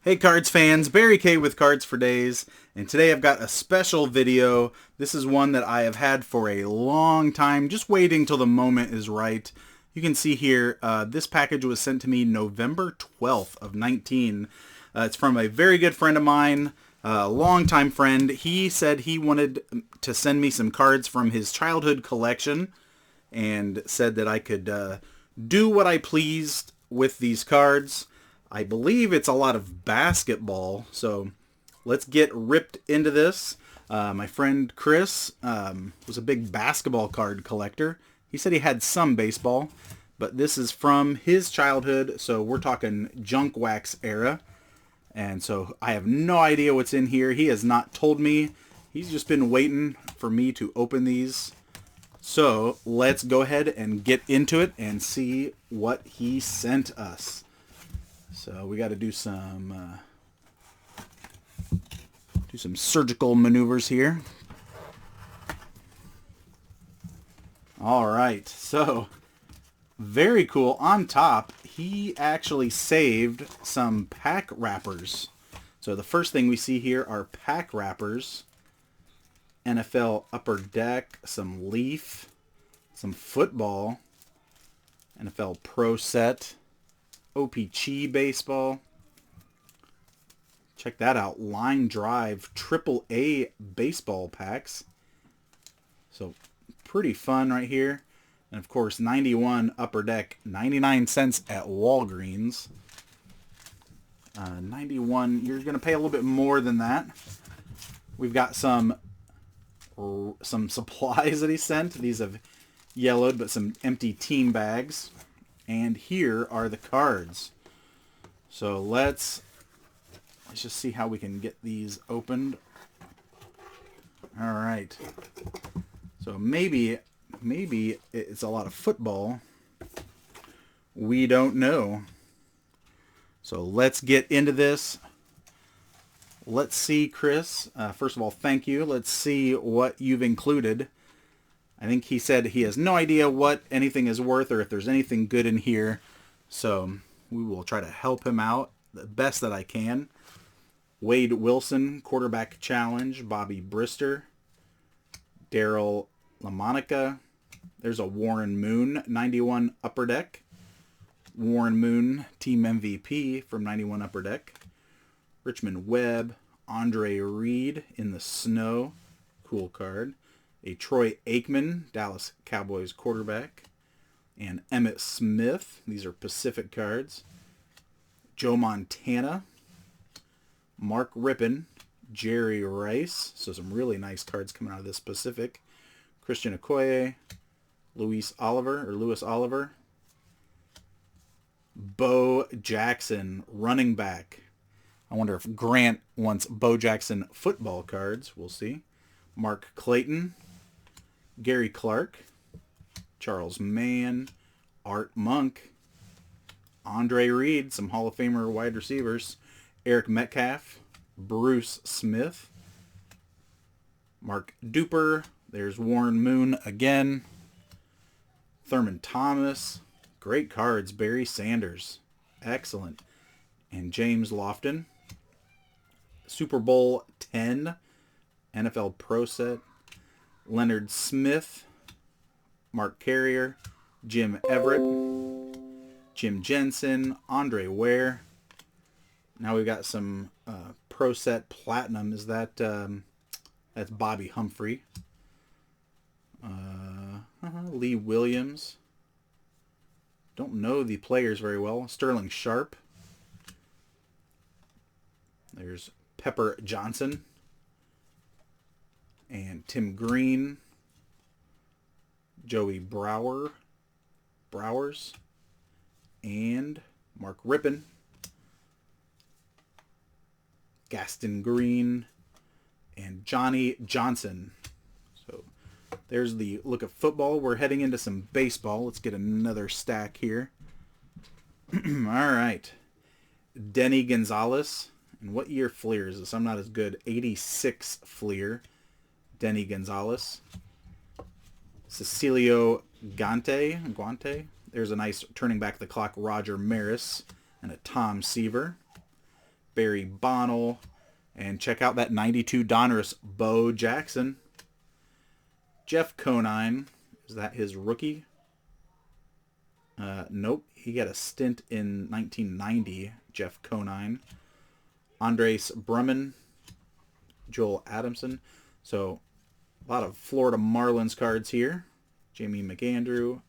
Hey Cards fans, Barry K with Cards for Days, and today I've got a special video. This is one that I have had for a long time, just waiting till the moment is right. You can see here, this package was sent to me November 12th of 19. It's from a very good friend of mine, a longtime friend. He said he wanted to send me some cards from his childhood collection and said that I could do what I pleased with these cards. I believe it's a lot of basketball, so let's get ripped into this. My friend Chris was a big basketball card collector. He said he had some baseball, but this is from his childhood, so we're talking junk wax era. And so I have no idea what's in here. He has not told me. He's just been waiting for me to open these. So let's go ahead and get into it and see what he sent us. So we got to do some surgical maneuvers here. All right, so very cool. On top, he actually saved some pack wrappers. So the first thing we see here are pack wrappers. NFL Upper Deck, some Leaf, some football, NFL Pro Set, OPC baseball. Check that out. Line Drive AAA baseball packs. So pretty fun right here. And of course 91 Upper Deck, 99 cents at Walgreens. 91, you're going to pay a little bit more than that. We've got some supplies that he sent. These have yellowed, but some empty team bags. And here are the cards. So let's just see how we can get these opened. All right. So maybe it's a lot of football. We don't know. So let's get into this. Let's see, Chris. First of all, thank you. Let's see what you've included. I think he said he has no idea what anything is worth or if there's anything good in here. So we will try to help him out the best that I can. Wade Wilson, Quarterback Challenge. Bobby Brister. Daryl LaMonica. There's a Warren Moon, 91 Upper Deck. Warren Moon, Team MVP from 91 Upper Deck. Richmond Webb. Andre Reed in the snow. Cool card. A Troy Aikman, Dallas Cowboys quarterback, and Emmitt Smith. These are Pacific cards. Joe Montana, Mark Rippon, Jerry Rice. So some really nice cards coming out of this Pacific. Christian Okoye, Lewis Oliver, Bo Jackson, running back. I wonder if Grant wants Bo Jackson football cards. We'll see. Mark Clayton, Gary Clark, Charles Mann, Art Monk, Andre Reed, some Hall of Famer wide receivers, Eric Metcalf, Bruce Smith, Mark Duper, there's Warren Moon again, Thurman Thomas, great cards, Barry Sanders, excellent, and James Lofton, Super Bowl 10, NFL Pro Set, Leonard Smith, Mark Carrier, Jim Everett, Jim Jensen, Andre Ware. Now we've got some Pro Set Platinum. Is that that's Bobby Humphrey, Lee Williams. Don't know the players very well. Sterling Sharp. There's Pepper Johnson. And Tim Green, Joey Browers, and Mark Rippon, Gaston Green, and Johnny Johnson. So there's the look at football. We're heading into some baseball. Let's get another stack here. All right. Denny Gonzalez. And what year Fleer is this? I'm not as good. 86 Fleer. Denny Gonzalez. Cecilio Guante. There's a nice turning back the clock Roger Maris and a Tom Seaver. Barry Bonnell. And check out that 92 Donruss Bo Jackson. Jeff Conine. Is that his rookie? Nope. He got a stint in 1990. Jeff Conine. Andres Brumman. Joel Adamson. So, a lot of Florida Marlins cards here. Jamie McAndrew.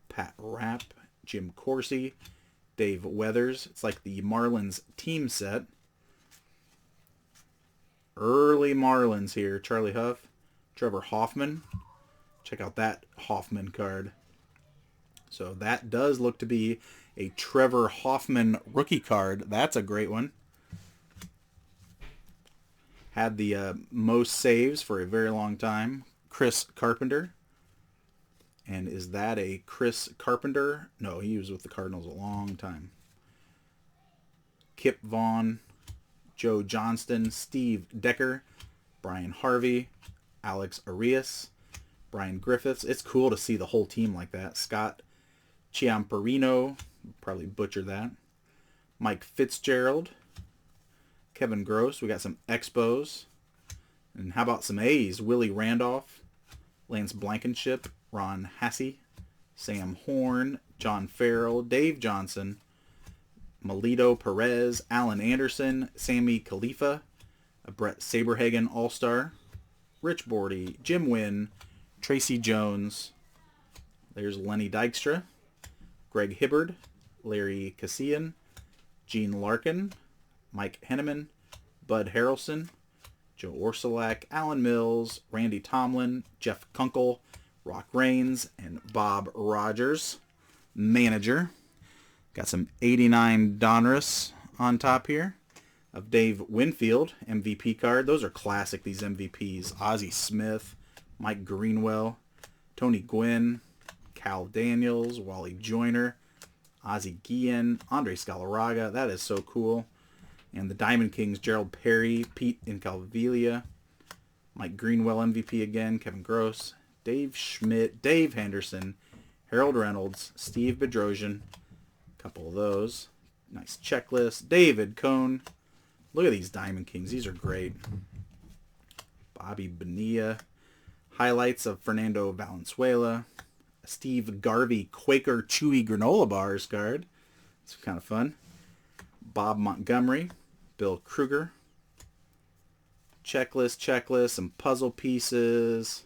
Pat Rapp. Jim Corsi. Dave Weathers. It's like the Marlins team set. Early Marlins here. Charlie Huff. Trevor Hoffman. Check out that Hoffman card. So that does look to be a Trevor Hoffman rookie card. That's a great one. Had the most saves for a very long time. Chris Carpenter. And is that a Chris Carpenter? No, he was with the Cardinals a long time. Kip Vaughn. Joe Johnston, Steve Decker, Brian Harvey, Alex Arias, Brian Griffiths. It's cool to see the whole team like that. Scott Chiamparino, probably butchered that. Mike Fitzgerald, Kevin Gross. We got some Expos. And how about some A's? Willie Randolph, Lance Blankenship, Ron Hassey, Sam Horn, John Farrell, Dave Johnson, Melito Perez, Alan Anderson, Sammy Khalifa, a Brett Saberhagen All-Star, Rich Bordy, Jim Wynn, Tracy Jones, there's Lenny Dykstra, Greg Hibbard, Larry Cassian, Gene Larkin, Mike Henneman, Bud Harrelson, Joe Orsulak, Alan Mills, Randy Tomlin, Jeff Kunkel, Rock Raines, and Bob Rogers, manager. Got some 89 Donruss on top here of Dave Winfield, MVP card. Those are classic, these MVPs. Ozzie Smith, Mike Greenwell, Tony Gwynn, Cal Daniels, Wally Joyner, Ozzie Guillen, Andre Scalaraga. That is so cool. And the Diamond Kings, Gerald Perry, Pete Incalviglia, Mike Greenwell MVP again, Kevin Gross, Dave Schmidt, Dave Henderson, Harold Reynolds, Steve Bedrosian. Couple of those. Nice checklist. David Cohn. Look at these Diamond Kings. These are great. Bobby Bonilla. Highlights of Fernando Valenzuela. Steve Garvey Quaker Chewy Granola Bars card. It's kind of fun. Bob Montgomery. Bill Kruger. Checklist. Some puzzle pieces.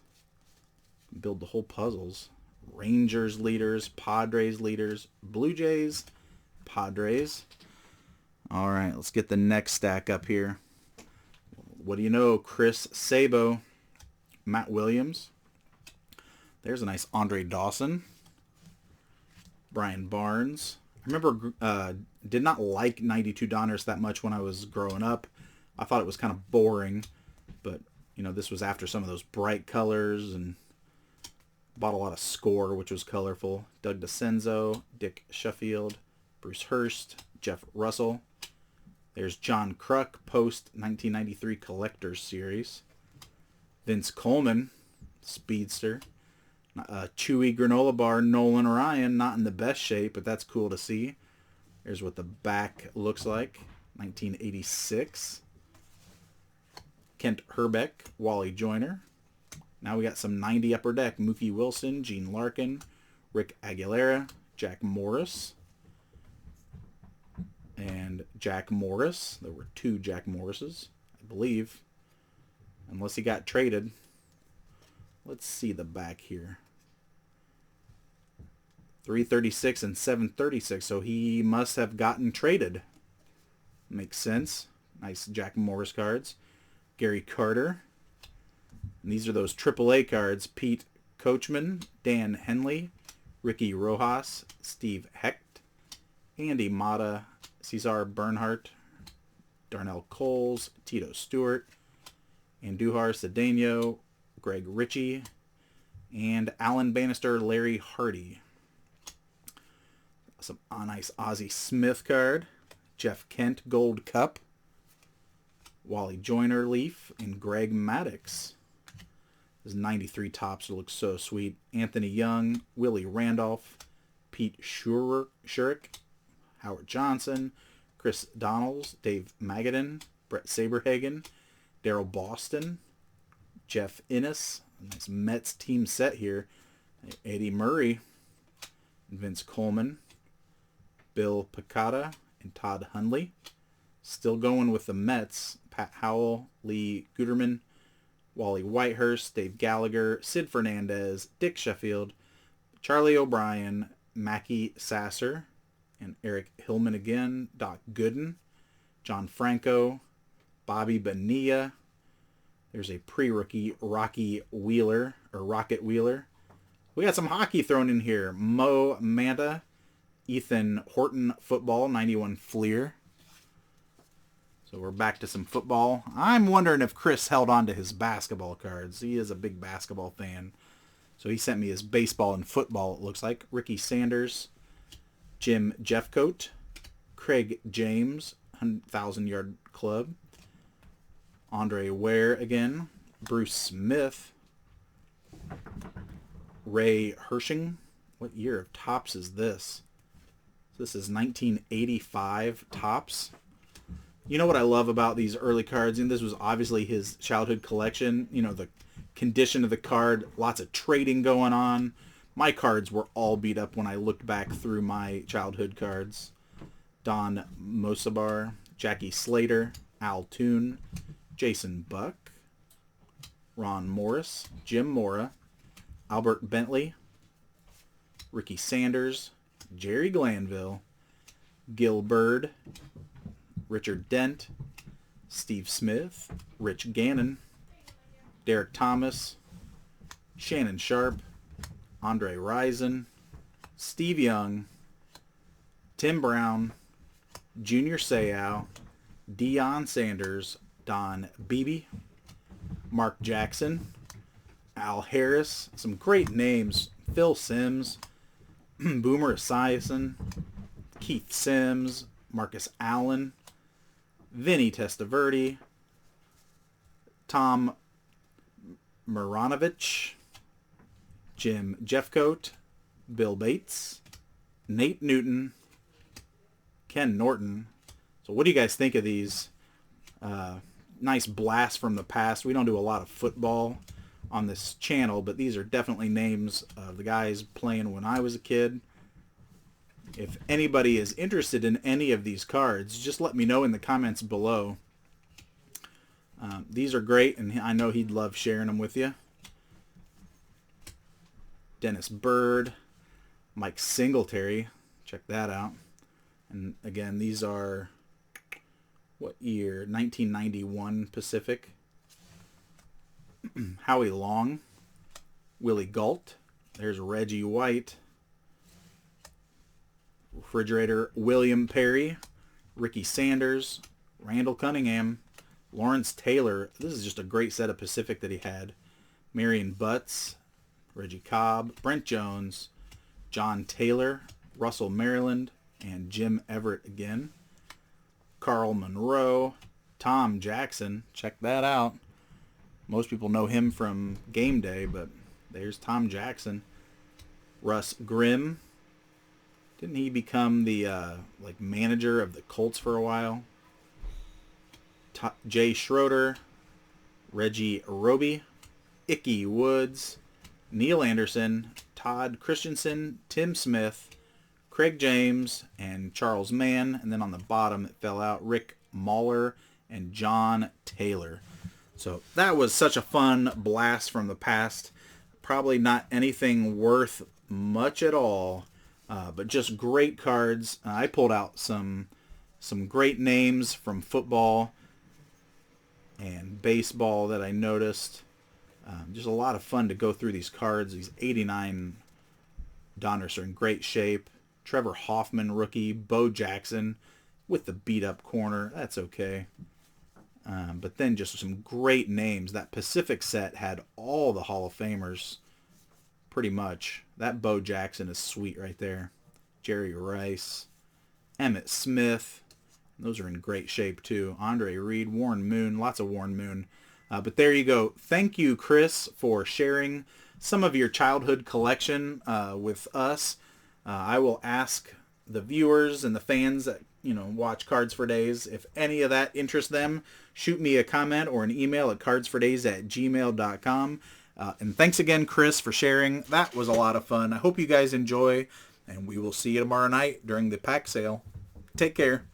Build the whole puzzles. Rangers leaders, Padres leaders, Blue Jays, Padres. All right, let's get the next stack up here. What do you know? Chris Sabo, Matt Williams. There's a nice Andre Dawson. Brian Barnes. I remember did not like 92 Donruss that much when I was growing up. I thought it was kind of boring, but you know, this was after some of those bright colors, and bought a lot of Score, which was colorful. Doug DeCenzo, Dick Sheffield, Bruce Hurst, Jeff Russell. There's John Kruk, post 1993 Collectors Series. Vince Coleman, Speedster. Chewy Granola Bar, Nolan Ryan, not in the best shape, but that's cool to see. Here's what the back looks like. 1986. Kent Herbeck, Wally Joyner. Now we got some 90 Upper Deck. Mookie Wilson, Gene Larkin, Rick Aguilera, Jack Morris. And Jack Morris. There were two Jack Morrises, I believe. Unless he got traded. Let's see the back here. 336 and 736. So he must have gotten traded. Makes sense. Nice Jack Morris cards. Gary Carter. And these are those AAA cards. Pete Coachman, Dan Henley, Ricky Rojas, Steve Hecht, Andy Mata, Cesar Bernhardt, Darnell Coles, Tito Stewart, Andujar Cedeno, Greg Ritchie, and Alan Bannister, Larry Hardy. Some nice Ozzie Smith card. Jeff Kent Gold Cup. Wally Joyner Leaf, and Greg Maddux. His 93 tops look so sweet. Anthony Young, Willie Randolph, Pete Shurik, Howard Johnson, Chris Donnells, Dave Magadan, Brett Saberhagen, Daryl Boston, Jeff Innes. Nice Mets team set here. Eddie Murray, Vince Coleman, Bill Piccata, and Todd Hundley. Still going with the Mets. Pat Howell, Lee Guterman, Wally Whitehurst, Dave Gallagher, Sid Fernandez, Dick Sheffield, Charlie O'Brien, Mackie Sasser, and Eric Hillman again, Doc Gooden, John Franco, Bobby Bonilla. There's a pre-rookie Rocky Wheeler, or Rocket Wheeler. We got some hockey thrown in here. Mo Manta, Ethan Horton Football, 91 Fleer. So we're back to some football. I'm wondering if Chris held on to his basketball cards. He is a big basketball fan. So he sent me his baseball and football, it looks like. Ricky Sanders, Jim Jeffcoat, Craig James, 1,000-yard club. Andre Ware again. Bruce Smith. Ray Hershing. What year of Topps is this? This is 1985 Topps. You know what I love about these early cards? And this was obviously his childhood collection. You know, the condition of the card. Lots of trading going on. My cards were all beat up when I looked back through my childhood cards. Don Mosabar, Jackie Slater, Al Toon, Jason Buck, Ron Morris, Jim Mora, Albert Bentley, Ricky Sanders, Jerry Glanville, Gil Bird, Richard Dent, Steve Smith, Rich Gannon, Derek Thomas, Shannon Sharp, Andre Rison, Steve Young, Tim Brown, Junior Seau, Deion Sanders, Don Beebe, Mark Jackson, Al Harris, some great names, Phil Simms, Boomer Esiason, Keith Sims, Marcus Allen, Vinny Testaverde, Tom Maranovich, Jim Jeffcoat, Bill Bates, Nate Newton, Ken Norton. So what do you guys think of these? Nice blast from the past. We don't do a lot of football on this channel, but these are definitely names of the guys playing when I was a kid. If anybody is interested in any of these cards, just let me know in the comments below. These are great, and I know he'd love sharing them with you. Dennis Bird, Mike Singletary, check that out. And again, these are, what year? 1991 Pacific. Howie Long, Willie Galt, there's Reggie White, Refrigerator William Perry, Ricky Sanders, Randall Cunningham, Lawrence Taylor. This is just a great set of Pacific that he had. Marion Butts, Reggie Cobb, Brent Jones, John Taylor, Russell Maryland, and Jim Everett again. Carl Monroe, Tom Jackson, check that out. Most people know him from Game Day, but there's Tom Jackson. Russ Grimm. Didn't he become the manager of the Colts for a while? Jay Schroeder, Reggie Roby, Icky Woods, Neil Anderson, Todd Christensen, Tim Smith, Craig James, and Charles Mann. And then on the bottom it fell out, Rick Mahler and John Taylor. So that was such a fun blast from the past. Probably not anything worth much at all, but just great cards. I pulled out some great names from football and baseball that I noticed. Just a lot of fun to go through these cards. These 89 Donners are in great shape. Trevor Hoffman, rookie. Bo Jackson with the beat-up corner. That's okay. But then just some great names. That Pacific set had all the Hall of Famers, pretty much. That Bo Jackson is sweet right there. Jerry Rice, Emmitt Smith. Those are in great shape too. Andre Reed, Warren Moon, lots of Warren Moon. But there you go. Thank you, Chris, for sharing some of your childhood collection with us. I will ask the viewers and the fans that watch Cards for Days. If any of that interests them, shoot me a comment or an email at cardsfordays@gmail.com. And thanks again, Chris, for sharing. That was a lot of fun. I hope you guys enjoy, and we will see you tomorrow night during the pack sale. Take care.